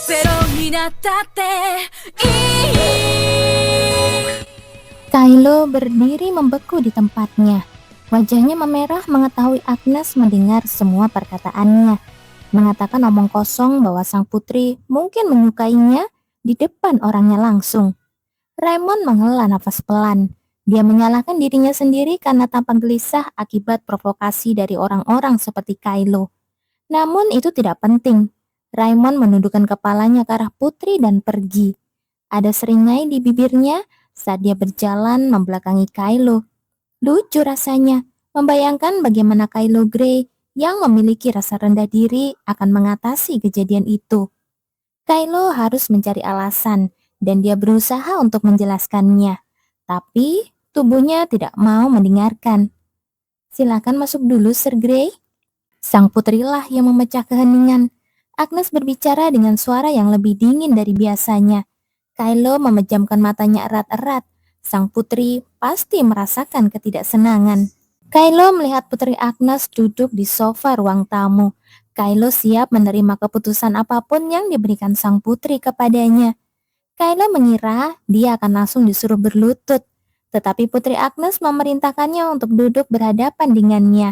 ゼロになったっていい。Kylo berdiri membeku di tempatnya. Wajahnya memerah mengetahui Agnes mendengar semua perkataannya. Mengatakan omong kosong bahwa sang putri mungkin menyukainya di depan orangnya langsung. Raymond menghela nafas pelan. Dia menyalahkan dirinya sendiri karena tampak gelisah akibat provokasi dari orang-orang seperti Kylo. Namun itu tidak penting. Raymond menundukkan kepalanya ke arah putri dan pergi. Ada seringai di bibirnya saat dia berjalan membelakangi Kylo. Lucu rasanya, membayangkan bagaimana Kylo Grey yang memiliki rasa rendah diri akan mengatasi kejadian itu. Kylo harus mencari alasan dan dia berusaha untuk menjelaskannya. Tapi tubuhnya tidak mau mendengarkan. Silakan masuk dulu, Sir Grey. Sang putrilah yang memecah keheningan. Agnes berbicara dengan suara yang lebih dingin dari biasanya. Kylo memejamkan matanya erat-erat. Sang putri pasti merasakan ketidaksenangan. Kylo melihat putri Agnes duduk di sofa ruang tamu. Kylo siap menerima keputusan apapun yang diberikan sang putri kepadanya. Kylo mengira dia akan langsung disuruh berlutut. Tetapi putri Agnes memerintahkannya untuk duduk berhadapan dengannya.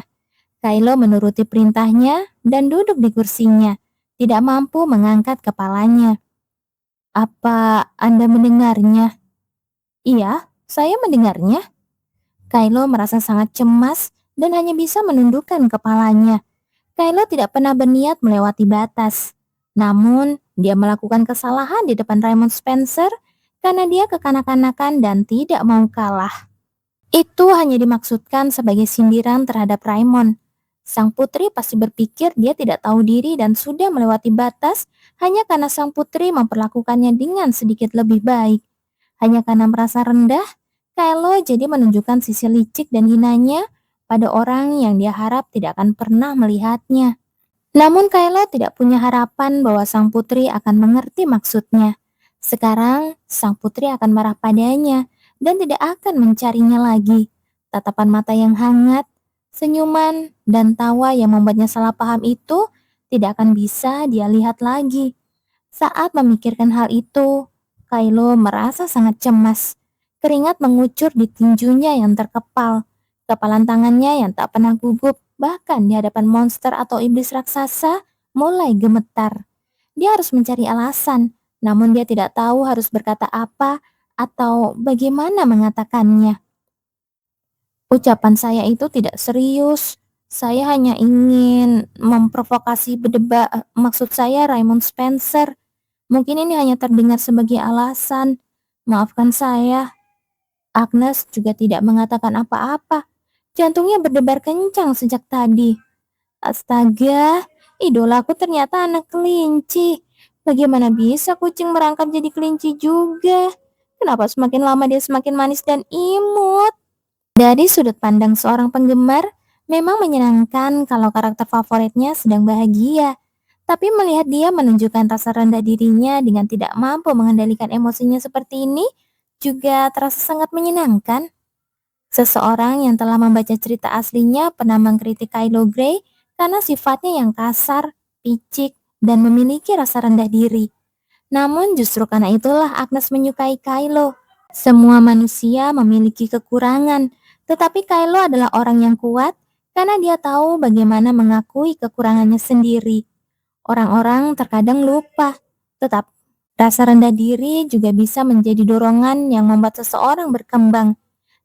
Kylo menuruti perintahnya dan duduk di kursinya, tidak mampu mengangkat kepalanya. Apa Anda mendengarnya? Iya, saya mendengarnya. Kylo merasa sangat cemas dan hanya bisa menundukkan kepalanya. Kylo tidak pernah berniat melewati batas. Namun, dia melakukan kesalahan di depan Raymond Spencer karena dia kekanak-kanakan dan tidak mau kalah. Itu hanya dimaksudkan sebagai sindiran terhadap Raymond. Sang putri pasti berpikir dia tidak tahu diri dan sudah melewati batas hanya karena sang putri memperlakukannya dengan sedikit lebih baik. Hanya karena merasa rendah, Kylo jadi menunjukkan sisi licik dan hinanya pada orang yang dia harap tidak akan pernah melihatnya. Namun Kylo tidak punya harapan bahwa sang putri akan mengerti maksudnya. Sekarang, sang putri akan marah padanya dan tidak akan mencarinya lagi. Tatapan mata yang hangat, senyuman, dan tawa yang membuatnya salah paham itu tidak akan bisa dia lihat lagi. Saat memikirkan hal itu, Kylo merasa sangat cemas. Keringat mengucur di tinjunya yang terkepal. Kepalan tangannya yang tak pernah gugup, bahkan di hadapan monster atau iblis raksasa, mulai gemetar. Dia harus mencari alasan, namun dia tidak tahu harus berkata apa atau bagaimana mengatakannya. Ucapan saya itu tidak serius. Saya hanya ingin memprovokasi berdebat. Maksud saya Raymond Spencer. Mungkin ini hanya terdengar sebagai alasan. Maafkan saya. Agnes juga tidak mengatakan apa-apa. Jantungnya berdebar kencang sejak tadi. Astaga, idolaku ternyata anak kelinci. Bagaimana bisa kucing merangkap jadi kelinci juga? Kenapa semakin lama dia semakin manis dan imut? Dari sudut pandang seorang penggemar, memang menyenangkan kalau karakter favoritnya sedang bahagia. Tapi melihat dia menunjukkan rasa rendah dirinya dengan tidak mampu mengendalikan emosinya seperti ini, juga terasa sangat menyenangkan. Seseorang yang telah membaca cerita aslinya pernah mengkritik Kylo Grey karena sifatnya yang kasar, picik, dan memiliki rasa rendah diri. Namun justru karena itulah Agnes menyukai Kylo. Semua manusia memiliki kekurangan, tetapi Kylo adalah orang yang kuat karena dia tahu bagaimana mengakui kekurangannya sendiri. Orang-orang terkadang lupa, tetap rasa rendah diri juga bisa menjadi dorongan yang membuat seseorang berkembang.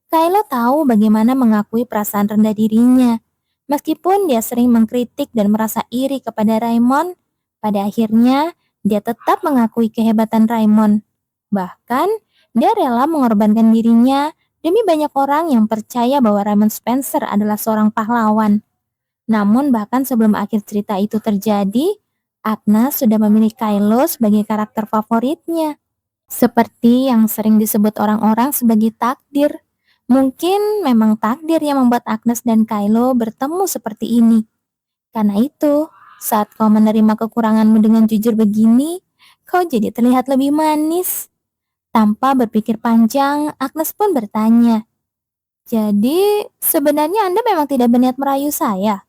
Kylo tahu bagaimana mengakui perasaan rendah dirinya. Meskipun dia sering mengkritik dan merasa iri kepada Raymond, pada akhirnya dia tetap mengakui kehebatan Raymond. Bahkan, dia rela mengorbankan dirinya demi banyak orang yang percaya bahwa Raymond Spencer adalah seorang pahlawan. Namun bahkan sebelum akhir cerita itu terjadi, Agnes sudah memilih Kylo sebagai karakter favoritnya. Seperti yang sering disebut orang-orang sebagai takdir. Mungkin memang takdir yang membuat Agnes dan Kylo bertemu seperti ini. Karena itu, saat kau menerima kekuranganmu dengan jujur begini, kau jadi terlihat lebih manis. Tanpa berpikir panjang, Agnes pun bertanya, "Jadi, sebenarnya Anda memang tidak berniat merayu saya?"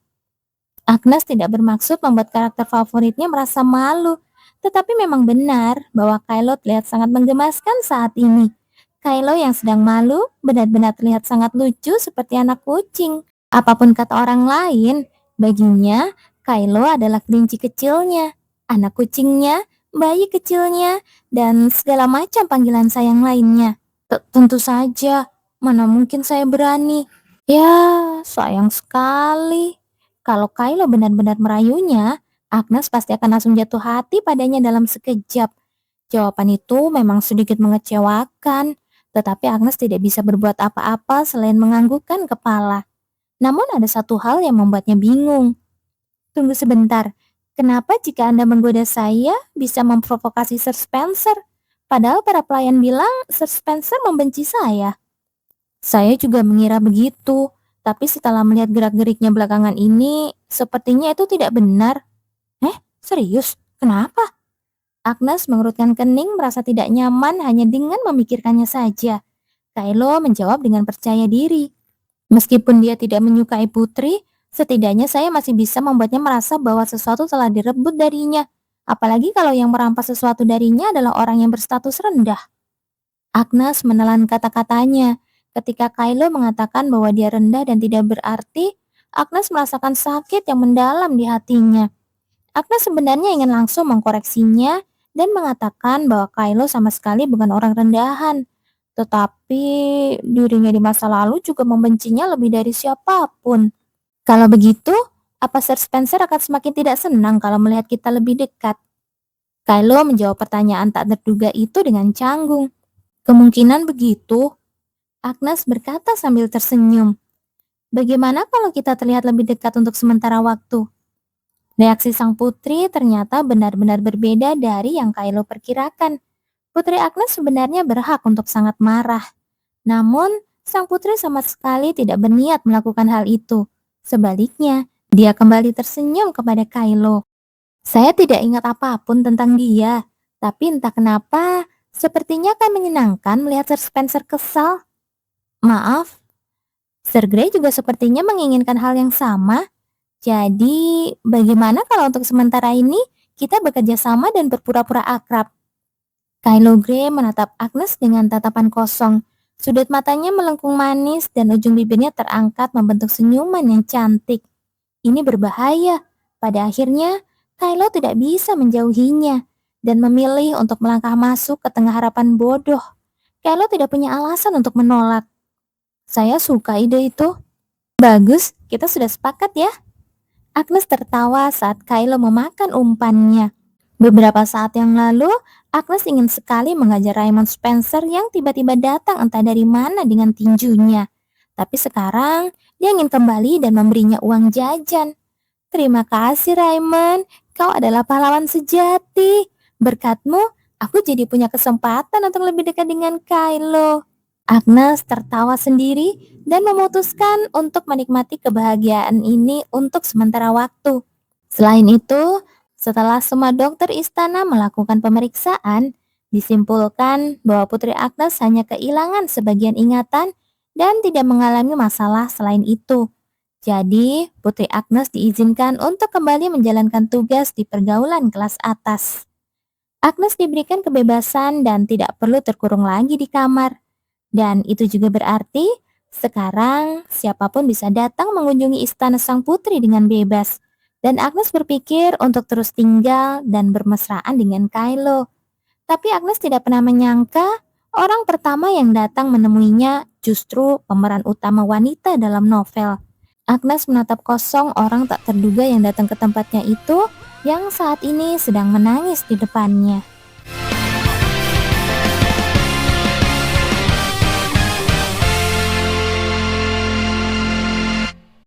Agnes tidak bermaksud membuat karakter favoritnya merasa malu, Tetapi memang benar bahwa Kylo terlihat sangat menggemaskan saat ini. Kylo yang sedang malu benar-benar terlihat sangat lucu seperti anak kucing. Apapun kata orang lain, baginya Kylo adalah kelinci kecilnya, anak kucingnya, bayi kecilnya, dan segala macam panggilan sayang lainnya. Tentu saja, mana mungkin saya berani. Ya, sayang sekali. Kalau Kylo benar-benar merayunya, Agnes pasti akan langsung jatuh hati padanya dalam sekejap. Jawaban itu memang sedikit mengecewakan, tetapi Agnes tidak bisa berbuat apa-apa selain menganggukkan kepala. Namun ada satu hal yang membuatnya bingung. Tunggu sebentar, kenapa jika Anda menggoda saya bisa memprovokasi Sir Spencer? Padahal para pelayan bilang Sir Spencer membenci saya. Saya juga mengira begitu, tapi setelah melihat gerak-geriknya belakangan ini, sepertinya itu tidak benar. Serius? Kenapa? Agnes mengerutkan kening merasa tidak nyaman hanya dengan memikirkannya saja. Kylo menjawab dengan percaya diri. Meskipun dia tidak menyukai Putri, setidaknya saya masih bisa membuatnya merasa bahwa sesuatu telah direbut darinya. Apalagi kalau yang merampas sesuatu darinya adalah orang yang berstatus rendah. Agnes menelan kata-katanya. Ketika Kylo mengatakan bahwa dia rendah dan tidak berarti, Agnes merasakan sakit yang mendalam di hatinya. Agnes sebenarnya ingin langsung mengkoreksinya dan mengatakan bahwa Kylo sama sekali bukan orang rendahan. Tetapi dirinya di masa lalu juga membencinya lebih dari siapapun. Kalau begitu, apa Sir Spencer akan semakin tidak senang kalau melihat kita lebih dekat? Kylo menjawab pertanyaan tak terduga itu dengan canggung. Kemungkinan begitu, Agnes berkata sambil tersenyum. Bagaimana kalau kita terlihat lebih dekat untuk sementara waktu? Reaksi sang putri ternyata benar-benar berbeda dari yang Kylo perkirakan. Putri Agnes sebenarnya berhak untuk sangat marah. Namun, sang putri sama sekali tidak berniat melakukan hal itu. Sebaliknya, dia kembali tersenyum kepada Kylo. Saya tidak ingat apapun tentang dia, tapi entah kenapa, sepertinya akan menyenangkan melihat Sir Spencer kesal. Maaf, Sir Grey juga sepertinya menginginkan hal yang sama. Jadi, bagaimana kalau untuk sementara ini kita bekerja sama dan berpura-pura akrab? Kylo Grey menatap Agnes dengan tatapan kosong. Sudut matanya melengkung manis dan ujung bibirnya terangkat membentuk senyuman yang cantik. Ini berbahaya. Pada akhirnya, Kylo tidak bisa menjauhinya dan memilih untuk melangkah masuk ke tengah harapan bodoh. Kylo tidak punya alasan untuk menolak. Saya suka ide itu. Bagus, kita sudah sepakat ya. Agnes tertawa saat Kylo memakan umpannya. Beberapa saat yang lalu, Agnes ingin sekali mengajar Raymond Spencer yang tiba-tiba datang entah dari mana dengan tinjunya. Tapi sekarang, dia ingin kembali dan memberinya uang jajan. Terima kasih Raymond, kau adalah pahlawan sejati. Berkatmu, aku jadi punya kesempatan untuk lebih dekat dengan Kylo. Agnes tertawa sendiri dan memutuskan untuk menikmati kebahagiaan ini untuk sementara waktu. Selain itu, setelah semua dokter istana melakukan pemeriksaan, disimpulkan bahwa Putri Agnes hanya kehilangan sebagian ingatan dan tidak mengalami masalah selain itu. Jadi, Putri Agnes diizinkan untuk kembali menjalankan tugas di pergaulan kelas atas. Agnes diberikan kebebasan dan tidak perlu terkurung lagi di kamar. Dan itu juga berarti sekarang siapapun bisa datang mengunjungi istana sang putri dengan bebas. Dan Agnes berpikir untuk terus tinggal dan bermesraan dengan Kylo. Tapi Agnes tidak pernah menyangka orang pertama yang datang menemuinya justru pemeran utama wanita dalam novel. Agnes menatap kosong orang tak terduga yang datang ke tempatnya itu yang saat ini sedang menangis di depannya.